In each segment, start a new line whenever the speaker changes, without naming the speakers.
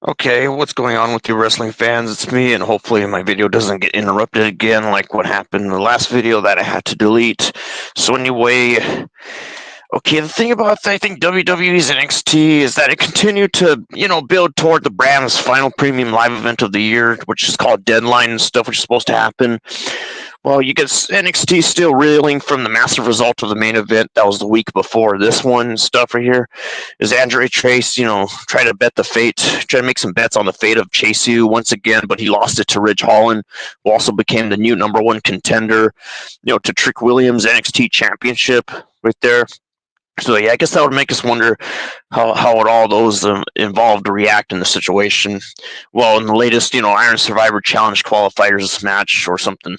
Okay, what's going on with you wrestling fans? It's me, and hopefully my video doesn't get interrupted again like what happened in the last video that I had to delete. So anyway, okay, the thing about I think WWE's NXT is that it continued to, build toward the brand's final premium live event of the year, which is called Deadline and stuff, which is supposed to happen. Well, you get NXT still reeling from the massive result of the main event that was the week before this one and stuff right here. Is Andre Chase, try to try to make some bets on the fate of Chase U once again, but he lost it to Ridge Holland, who also became the new number one contender, to Trick Williams' NXT championship right there. So yeah, I guess that would make us wonder how would all those involved react in the situation. Well, in the latest, Iron Survivor Challenge qualifiers match or something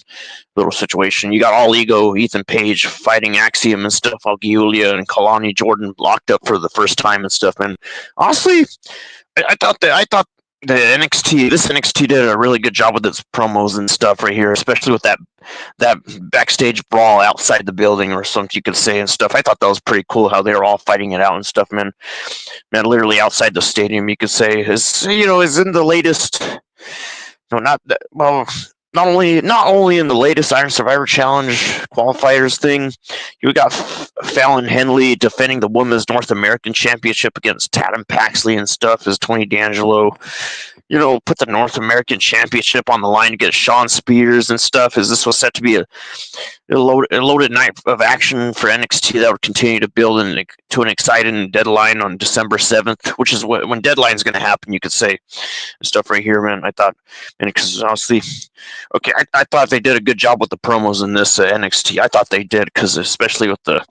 little situation, you got All Ego, Ethan Page fighting Axiom and stuff, Algiulia and Kalani Jordan locked up for the first time and stuff. And honestly, I thought this NXT did a really good job with its promos and stuff right here, especially with that backstage brawl outside the building or something you could say and stuff. I thought that was pretty cool how they were all fighting it out and stuff, man. Man, literally outside the stadium, you could say is in the latest. No, not that. Well, not only in the latest Iron Survivor Challenge qualifiers thing, you got Fallon Henley defending the Women's North American Championship against Tatum Paxley and stuff as Tony D'Angelo, put the North American Championship on the line against Shawn Spears and stuff, as this was set to be a loaded night of action for NXT that would continue to build to an exciting deadline on December 7th, which is when Deadline's going to happen, you could say, and stuff right here, man. I thought, and because honestly, okay, I thought they did a good job with the promos in this NXT. I thought they did, because especially with the,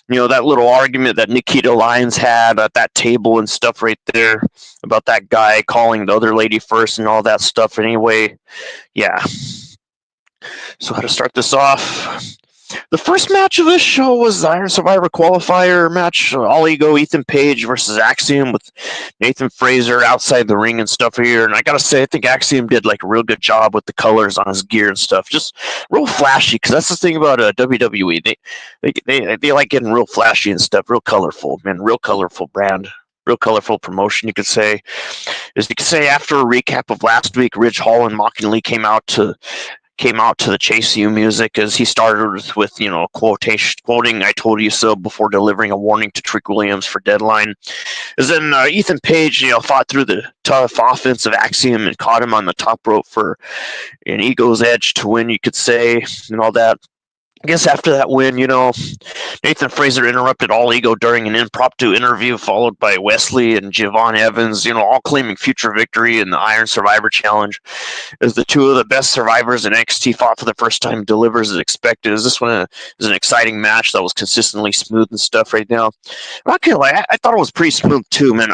that little argument that Nikkita Lyons had at that table and stuff right there about that guy calling the other lady first and all that stuff. Anyway, yeah. So how to start this off? The first match of this show was the Iron Survivor qualifier match. All Ego, Ethan Page versus Axiom with Nathan Fraser outside the ring and stuff here. And I gotta say, I think Axiom did like a real good job with the colors on his gear and stuff. Just real flashy, because that's the thing about WWE. They like getting real flashy and stuff, real colorful, man, real colorful brand. Real colorful promotion, you could say. As you could say, after a recap of last week, Ridge Holland mockingly came out to the Chase U music, as he started with, quoting "I told you so" before delivering a warning to Trick Williams for Deadline. As then Ethan Page, fought through the tough offensive Axiom and caught him on the top rope for an Ego's edge to win, you could say, and all that. I guess after that win, Nathan Fraser interrupted All Ego during an impromptu interview, followed by Wesley and Javon Evans, all claiming future victory in the Iron Survivor Challenge. As the two of the best survivors in NXT fought for the first time, delivers as expected. As this one is an exciting match that was consistently smooth and stuff right now. I'm not gonna lie, I thought it was pretty smooth too, man.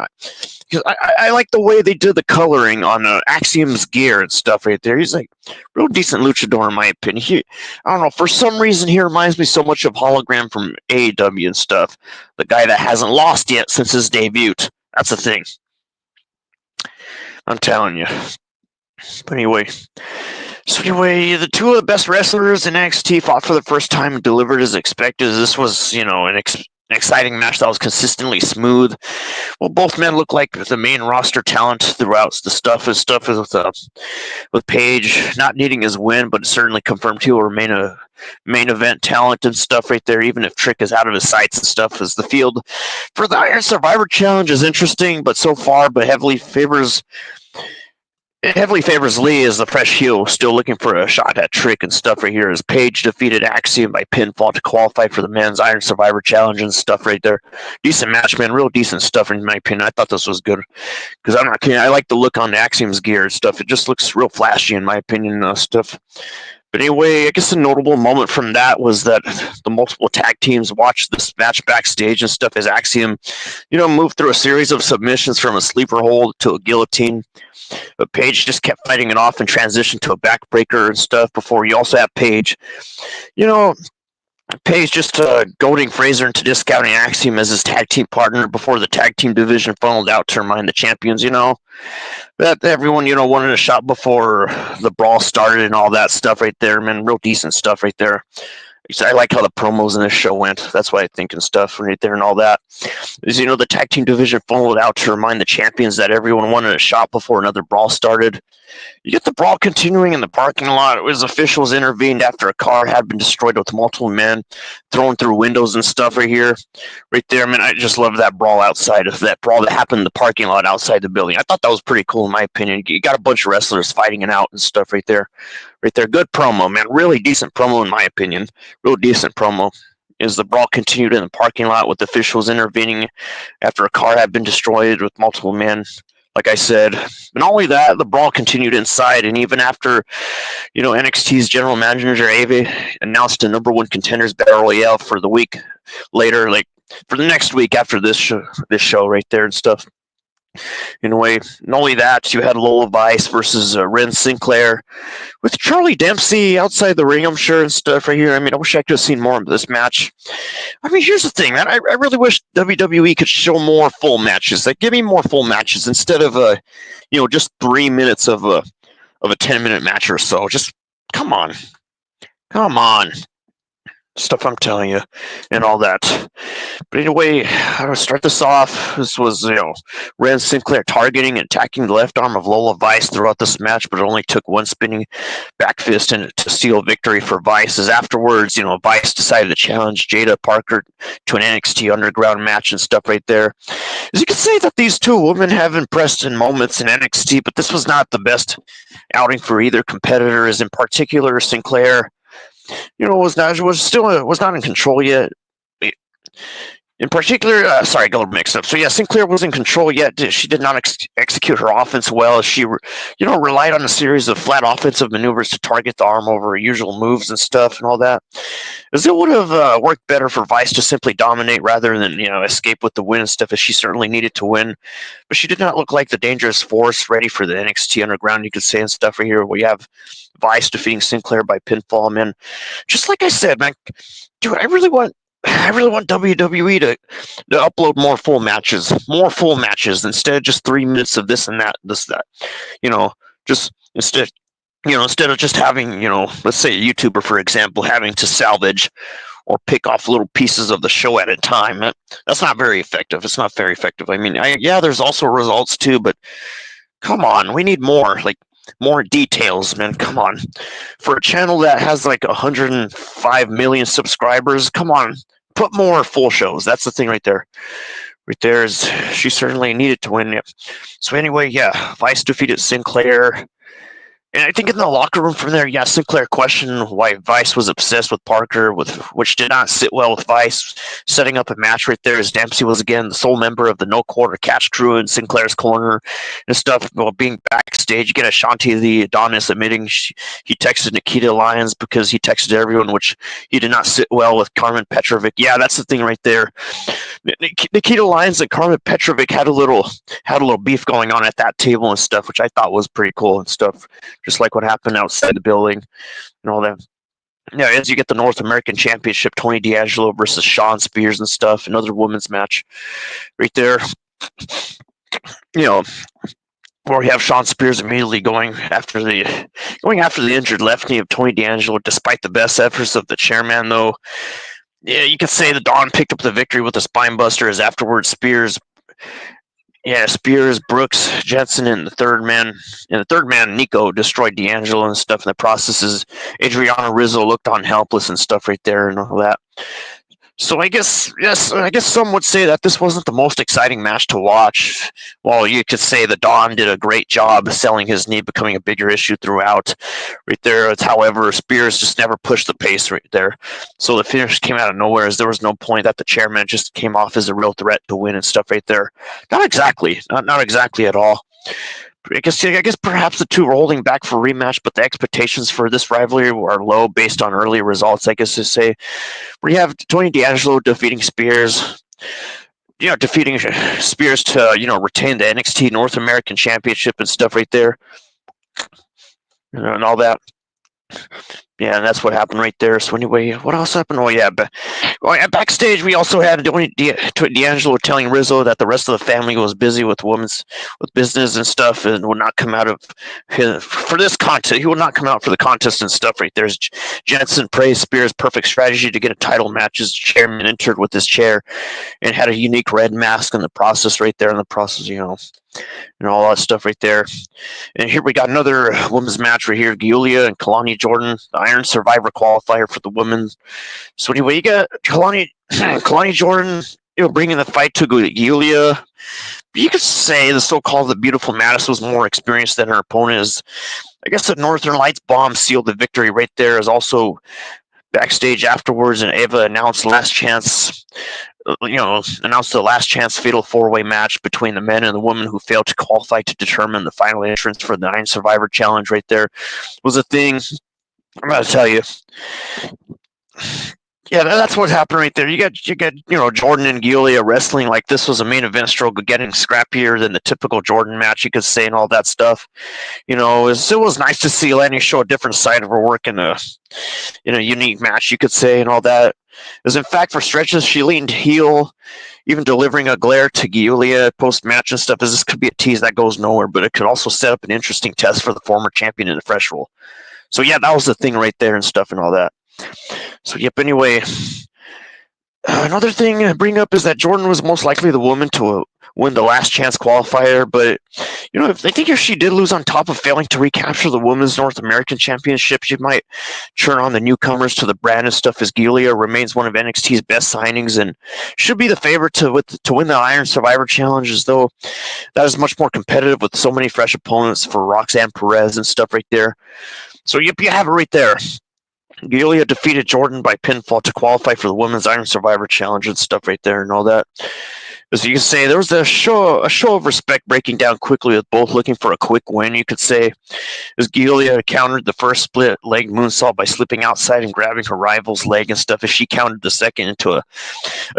I like the way they did the coloring on Axiom's gear and stuff right there. He's like real decent luchador in my opinion. I don't know, for some reason he reminds me so much of Hologram from AEW and stuff. The guy that hasn't lost yet since his debut. That's the thing. I'm telling you. But anyway, the two of the best wrestlers in NXT fought for the first time and delivered as expected. This was, an exciting match that was consistently smooth. Well, both men look like the main roster talent throughout. The stuff is with Page not needing his win, but certainly confirmed he will remain a main event talent and stuff right there, even if Trick is out of his sights and stuff. As the field for the Iron Survivor Challenge is interesting, but so far, heavily favors Lee as the fresh heel, still looking for a shot at Trick and stuff right here, as Page defeated Axiom by pinfall to qualify for the men's Iron Survivor Challenge and stuff right there. Decent match, man. Real decent stuff in my opinion. I thought this was good, because I'm not kidding. I like the look on Axiom's gear and stuff. It just looks real flashy in my opinion and stuff. But anyway, I guess a notable moment from that was that the multiple tag teams watched this match backstage and stuff as Axiom, moved through a series of submissions from a sleeper hold to a guillotine. But Page just kept fighting it off and transitioned to a backbreaker and stuff before you also have Page. Page just goading Fraser into discounting Axiom as his tag team partner before the tag team division funneled out to remind the champions, that everyone, wanted a shot before the brawl started and all that stuff right there, man. Real decent stuff right there. I like how the promos in this show went. That's what I think and stuff right there and all that. Is, the tag team division funneled out to remind the champions that everyone wanted a shot before another brawl started. You get the brawl continuing in the parking lot. It was officials intervened after a car had been destroyed with multiple men thrown through windows and stuff right here. Right there, man, I just love that brawl outside of that brawl that happened in the parking lot outside the building. I thought that was pretty cool in my opinion. You got a bunch of wrestlers fighting it out and stuff right there. Right there. Good promo, man. Really decent promo in my opinion. Real decent promo. As the brawl continued in the parking lot with officials intervening after a car had been destroyed with multiple men. Like I said, and not only that, the brawl continued inside, and even after, NXT's general manager Ave announced a number one contenders battle royale for the week later, like for the next week after this show right there and stuff. In a way, not only that, you had Lola Vice versus Ren Sinclair with Charlie Dempsey outside the ring, I'm sure, and stuff right here. I mean, I wish I could have seen more of this match. I mean, here's the thing, man. I really wish WWE could show more full matches. Like, give me more full matches instead of just 3 minutes of a 10-minute match or so. Just come on, stuff I'm telling you, and all that. But anyway, I'm gonna start this off. This was, Ren Sinclair targeting and attacking the left arm of Lola Vice throughout this match, but it only took one spinning back fist to seal victory for Vice. As afterwards, Vice decided to challenge Jada Parker to an NXT Underground match and stuff right there. As you can say that these two women have impressed in moments in NXT, but this was not the best outing for either competitor. As in particular, Sinclair, was not in control yet. In particular, sorry, I got a little mixed up. So yeah, Sinclair was in control yet. She did not execute her offense well. She, relied on a series of flat offensive maneuvers to target the arm over her usual moves and stuff and all that. As it would have worked better for Vice to simply dominate rather than escape with the win and stuff, as she certainly needed to win. But she did not look like the dangerous force ready for the NXT Underground, you could say, and stuff right here. We have Vice defeating Sinclair by pinfall, man. Just like I said, man, dude, I really want WWE to upload more full matches instead of just 3 minutes of this and that, just instead of just having, let's say a YouTuber, for example, having to salvage or pick off little pieces of the show at a time. That's not very effective. It's not very effective. I mean, there's also results too, but come on, we need more, more details, man. Come on. For a channel that has 105 million subscribers, come on, put more full shows. That's the thing right there. Right there is, she certainly needed to win. Yep. So anyway, yeah, Vice defeated Sinclair. And I think in the locker room from there, yeah, Sinclair questioned why Vice was obsessed with Parker, which did not sit well with Vice. Setting up a match right there as Dempsey was again the sole member of the No Quarter Catch crew in Sinclair's corner and stuff. Well, being backstage, you get Ashanti the Adonis admitting he texted Nikkita Lyons because he texted everyone, which he did not sit well with Carmen Petrovic. Yeah, that's the thing right there. Nikkita Lyons and Carmen Petrovic had a little beef going on at that table and stuff, which I thought was pretty cool and stuff. Just like what happened outside the building and all that. Yeah, as you get the North American Championship, Tony D'Angelo versus Shawn Spears and stuff, another women's match right there. Where you have Shawn Spears immediately going after the injured left knee of Tony D'Angelo, despite the best efforts of the chairman, though. Yeah, you could say the Dawn picked up the victory with a spine buster, as afterwards Spears, Brooks, Jensen, and the third man, Nico, destroyed D'Angelo and stuff in the process. As Adriana Rizzo looked on helpless and stuff right there and all that. So I guess some would say that this wasn't the most exciting match to watch. Well, you could say the Dawn did a great job selling his knee becoming a bigger issue throughout. Right there, however, Spears just never pushed the pace right there. So the finish came out of nowhere, as there was no point that the chairman just came off as a real threat to win and stuff right there. Not exactly at all. I guess perhaps the two were holding back for rematch, but the expectations for this rivalry are low based on early results, I guess to say. We have Tony D'Angelo defeating Spears, to retain the NXT North American Championship and stuff right there, and all that. Yeah, and that's what happened right there. So anyway, what else happened? Backstage we also had D'Angelo telling Rizzo that the rest of the family was busy with business and stuff, and would not come out of for this contest. He would not come out for the contest and stuff. Right there's Jensen praised Spears' perfect strategy to get a title match. His chairman entered with his chair and had a unique red mask in the process. Right there in the process, and all that stuff right there. And here we got another women's match right here. Giulia and Kalani Jordan, the Iron Survivor qualifier for the women. So anyway, you got Kalani Jordan, bringing the fight to Giulia. You could say the so-called the beautiful Mattis was more experienced than her opponent. I guess the Northern Lights bomb sealed the victory right there. Is also backstage afterwards, and Ava announced announced the last chance fatal four-way match between the men and the women who failed to qualify to determine the final entrance for the Nine Survivor Challenge. Right there was a thing. I'm gonna tell you. Yeah, that's what happened right there. You got Jordan and Giulia wrestling like this was a main event struggle, getting scrappier than the typical Jordan match, you could say, and all that stuff. It was nice to see Lanny show a different side of her work in a unique match, you could say, and all that. As in fact, for stretches, she leaned heel, even delivering a glare to Giulia post-match and stuff, as this could be a tease that goes nowhere, but it could also set up an interesting test for the former champion in the fresh role. So yeah, that was the thing right there and stuff and all that. So yep, anyway, another thing to bring up is that Jordan was most likely the woman to win the last chance qualifier, but I think if she did lose on top of failing to recapture the Women's North American Championship, she might turn on the newcomers to the brand and stuff, as Giulia remains one of NXT's best signings and should be the favorite to win the Iron Survivor Challenge, as though that is much more competitive with so many fresh opponents for Roxanne Perez and stuff right there. So yep, you have it right there. Giulia defeated Jordan by pinfall to qualify for the Women's Iron Survivor Challenge and stuff right there and all that. As you can say, there was a show of respect breaking down quickly with both looking for a quick win, you could say, as Giulia countered the first split leg moonsault by slipping outside and grabbing her rival's leg and stuff, as she countered the second into a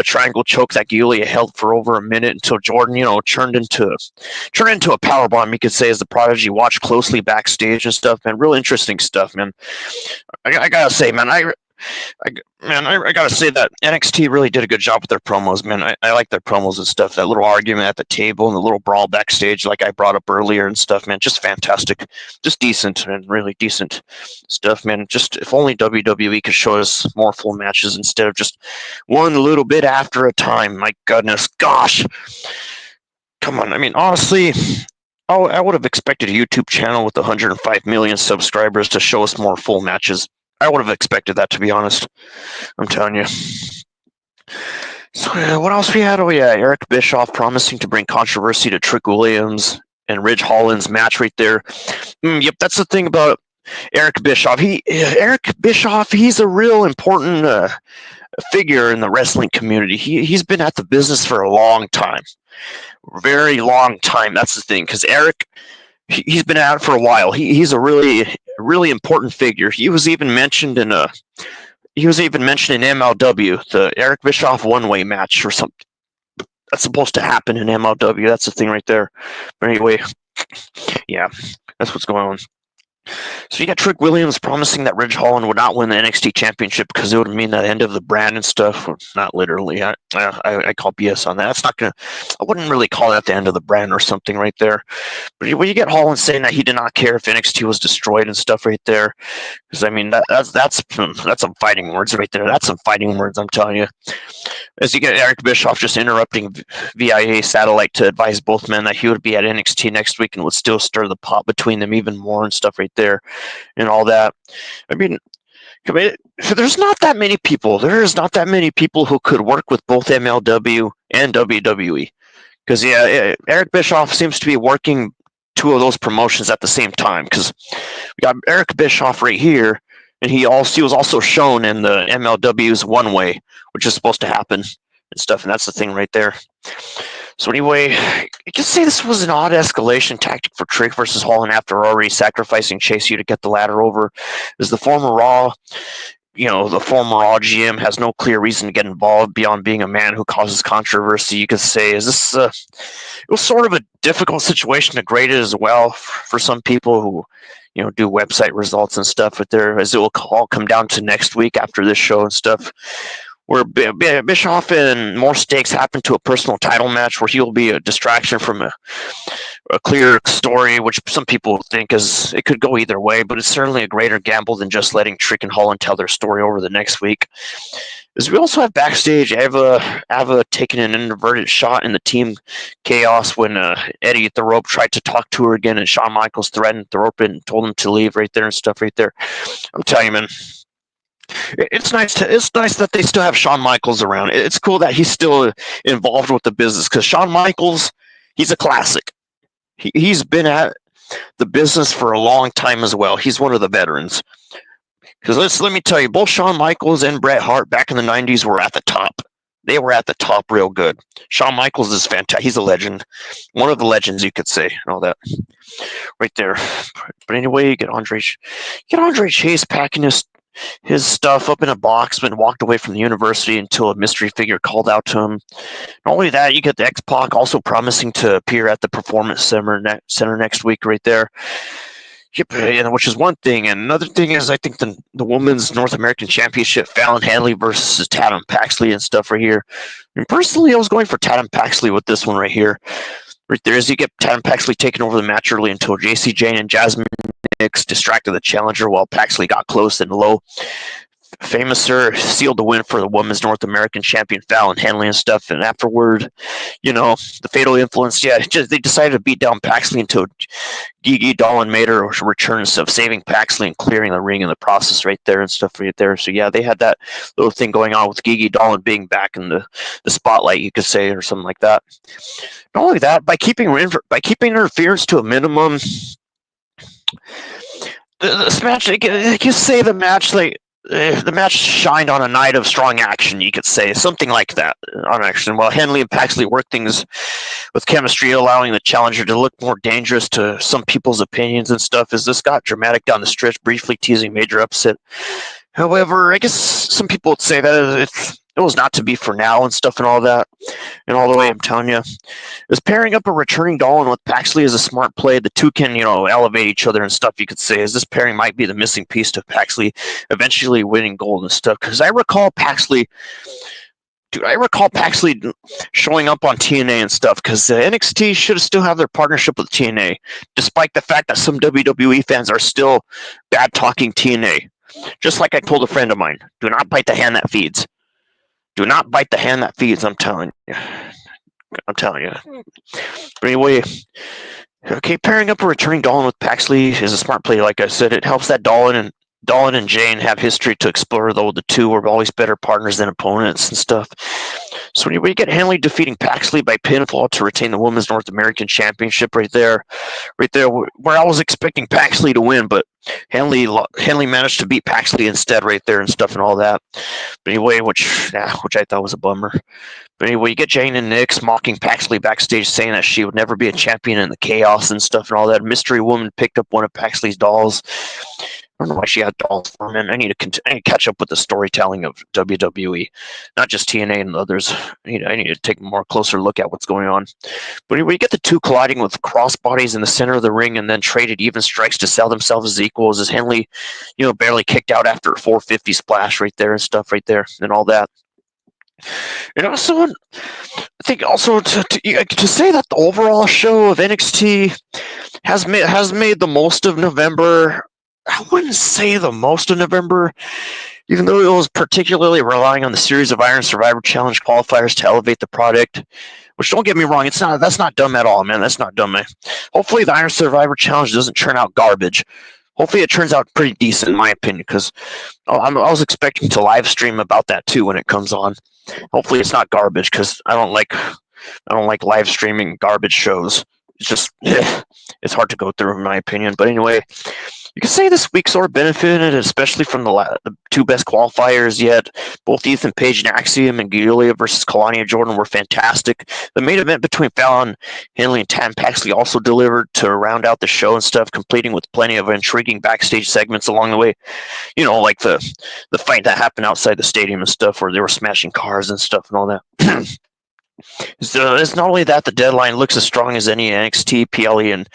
triangle choke that Giulia held for over a minute until Jordan, turned into a powerbomb, you could say, as the Prodigy watched closely backstage and stuff, man. Real interesting stuff, man. I gotta say, man, I gotta say that NXT really did a good job with their promos, man. I like their promos and stuff. That little argument at the table and the little brawl backstage, like I brought up earlier and stuff, man. Just fantastic, just decent and really decent stuff, man. Just if only WWE could show us more full matches instead of just one little bit after a time. My goodness, gosh, come on. I mean, honestly. Oh, I would have expected a YouTube channel with 105 million subscribers to show us more full matches. I would have expected that, to be honest. I'm telling you. So what else we had? Oh yeah, Eric Bischoff promising to bring controversy to Trick Williams and Ridge Holland's match right there. Yep, that's the thing about Eric Bischoff. He's a real important figure in the wrestling community. He's been at the business for a long time. Very long time. That's the thing, because Eric, he's been at it for a while. He's a really important figure. He was even mentioned in MLW, the Eric Bischoff one-way match or something. That's supposed to happen in MLW. That's the thing right there. But anyway, yeah, that's what's going on. So you got Trick Williams promising that Ridge Holland would not win the NXT Championship because it would mean the end of the brand and stuff. Not literally. I call BS on that. That's not gonna. I wouldn't really call that the end of the brand or something right there. But when you get Holland saying that he did not care if NXT was destroyed and stuff right there, because I mean that's some fighting words right there. That's some fighting words, I'm telling you. As you get Eric Bischoff just interrupting VIA Satellite to advise both men that he would be at NXT next week and would still stir the pot between them even more and stuff right there and all that. I mean, there's not that many people. There is not that many people who could work with both MLW and WWE. Because, yeah, Eric Bischoff seems to be working two of those promotions at the same time. Because we got Eric Bischoff right here, and he was also shown in the MLW's One Way, which is supposed to happen and stuff, and that's the thing right there. So anyway, you could say this was an odd escalation tactic for Trick versus Holland after already sacrificing Chase U to get the ladder over. As the former Raw GM has no clear reason to get involved beyond being a man who causes controversy, you could say. Is this it was sort of a difficult situation to grade it as well for some people who do website results and stuff with there, as it will all come down to next week after this show and stuff, where Bischoff and more stakes happen to a personal title match where he will be a distraction from a clear story, which some people think it could go either way, but it's certainly a greater gamble than just letting Trick and Holland tell their story over the next week. As we also have backstage Ava taking an inverted shot in the Team Chaos when Eddie at the rope tried to talk to her again, and Shawn Michaels threatened the rope and told him to leave right there and stuff right there. I'm telling you, man, it's nice that they still have Shawn Michaels around. It's cool that he's still involved with the business, because Shawn Michaels, he's a classic. He's been at the business for a long time as well. He's one of the veterans. Because let me tell you, both Shawn Michaels and Bret Hart back in the 90s were at the top. They were at the top real good. Shawn Michaels is fantastic. He's a legend. One of the legends, you could say, and all that. Right there. But anyway, you get Andre Chase packing his stuff up in a box and walked away from the university until a mystery figure called out to him. Not only that, you get the X-Pac also promising to appear at the Performance Center next week right there. Yep, which is one thing. And another thing is, I think the Women's North American Championship, Fallon Henley versus Tatum Paxley and stuff right here. And personally, I was going for Tatum Paxley with this one right here. Right there, as you get Tatum Paxley taking over the match early until JC Jane and Jasmine Nix distracted the challenger while Paxley got close and low. Famouser sealed the win for the Women's North American Champion Fallon Henley and stuff. And afterward, the Fatal Influence, they decided to beat down Paxley until Gigi Dolan made her return and stuff, saving Paxley and clearing the ring in the process right there and stuff right there. So they had that little thing going on with Gigi Dolan being back in the spotlight, you could say, or something like that. Not only that, by keeping interference to a minimum, this match, you say the match, the match shined on a night of strong action, you could say, something like that on action. While Henley and Paxley worked things with chemistry, allowing the challenger to look more dangerous to some people's opinions and stuff, as this got dramatic down the stretch, briefly teasing major upset. However, I guess some people would say that it was not to be for now and stuff and all that. And all the way, I'm telling you, is pairing up a returning Dolan with Paxley is a smart play. The two can, elevate each other and stuff, you could say, as this pairing might be the missing piece to Paxley eventually winning gold and stuff. Because I recall Paxley showing up on TNA and stuff, because NXT should still have their partnership with TNA, despite the fact that some WWE fans are still bad-talking TNA. Just like I told a friend of mine, do not bite the hand that feeds. Do not bite the hand that feeds, I'm telling you. But anyway, pairing up a returning Dolan with Paxley is a smart play, like I said. It helps that Dolan and Jane have history to explore, though the two were always better partners than opponents and stuff. So anyway, you get Henley defeating Paxley by pinfall to retain the Women's North American Championship right there, where I was expecting Paxley to win, but Henley managed to beat Paxley instead right there and stuff and all that. But anyway, which I thought was a bummer. But anyway, you get Jane and Nix mocking Paxley backstage, saying that she would never be a champion in the Chaos and stuff and all that. Mystery Woman picked up one of Paxley's dolls. I don't know why she had dolls for men. I need to catch up with the storytelling of WWE, not just TNA and others. I need to take a more closer look at what's going on. But anyway, you get the two colliding with crossbodies in the center of the ring and then traded even strikes to sell themselves as equals, as Henley, barely kicked out after a 450 splash right there and stuff right there and all that. And also, I think also to say that the overall show of NXT has made the most of November. I wouldn't say the most of November, even though it was particularly relying on the series of Iron Survivor Challenge qualifiers to elevate the product. Which, don't get me wrong, that's not dumb at all, man. That's not dumb, man. Hopefully, the Iron Survivor Challenge doesn't turn out garbage. Hopefully, it turns out pretty decent, in my opinion, because I was expecting to live stream about that too when it comes on. Hopefully, it's not garbage, because I don't like live streaming garbage shows. It's just it's hard to go through, in my opinion. But anyway, you can say this week sort of benefited, especially from the two best qualifiers yet. Both Ethan Page and Axiom and Giulia versus Kalani Jordan were fantastic. The main event between Fallon Henley and Tam Paxley also delivered to round out the show and stuff, completing with plenty of intriguing backstage segments along the way. Like the fight that happened outside the stadium and stuff, where they were smashing cars and stuff and all that. So it's not only that the deadline looks as strong as any NXT, PLE, and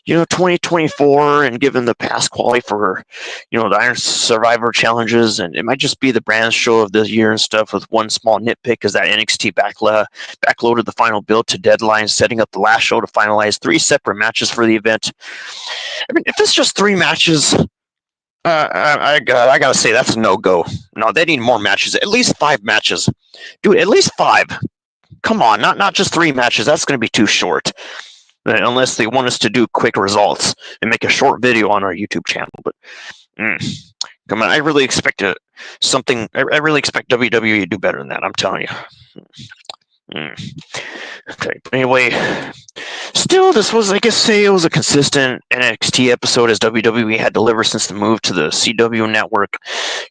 2024, and given the past quality for the Iron Survivor challenges, and it might just be the brand show of the year and stuff. With one small nitpick is that NXT backloaded the final build to deadline, setting up the last show to finalize 3 separate matches for the event. I mean, if it's just 3 matches, I gotta say that's a no go. No, they need more matches. At least 5 matches, dude. At least 5. Come on, not just 3 matches. That's going to be too short. Unless they want us to do quick results and make a short video on our YouTube channel. But come on, I really expect something. I really expect WWE to do better than that. I'm telling you. Okay. But anyway, still, this was, I guess, it was a consistent NXT episode as WWE had delivered since the move to the CW network.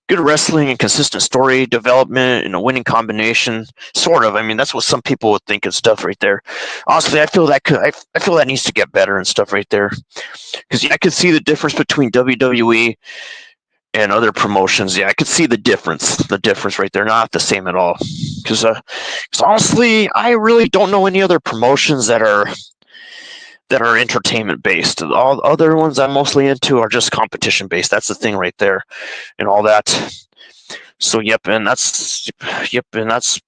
Good wrestling and consistent story development and a winning combination, sort of. I mean, that's what some people would think and stuff right there. Honestly, I feel that needs to get better and stuff right there, because I could see the difference between WWE and other promotions. I could see the difference right there. Not the same at all. Because honestly, I really don't know any other promotions that are entertainment based. All the other ones I'm mostly into are just competition based. That's the thing right there, and all that. So and that's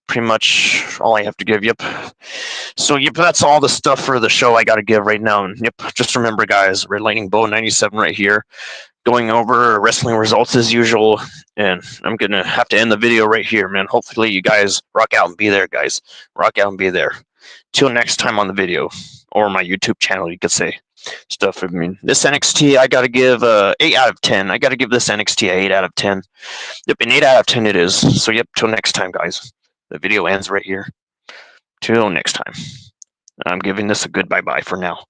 pretty much all I have to give. So that's all the stuff for the show I got to give right now. And just remember, guys, Red Lightning Bow 97 right here, going over wrestling results as usual, and I'm gonna have to end the video right here, man. Hopefully you guys rock out and be there, guys. Rock out and be there. Till next time on the video, or my YouTube channel, you could say stuff. I mean, this NXT, I gotta give 8 out of 10. I gotta give this NXT 8 out of 10. An 8 out of 10 it is. So till next time, guys. The video ends right here. Till next time. I'm giving this a good bye-bye for now.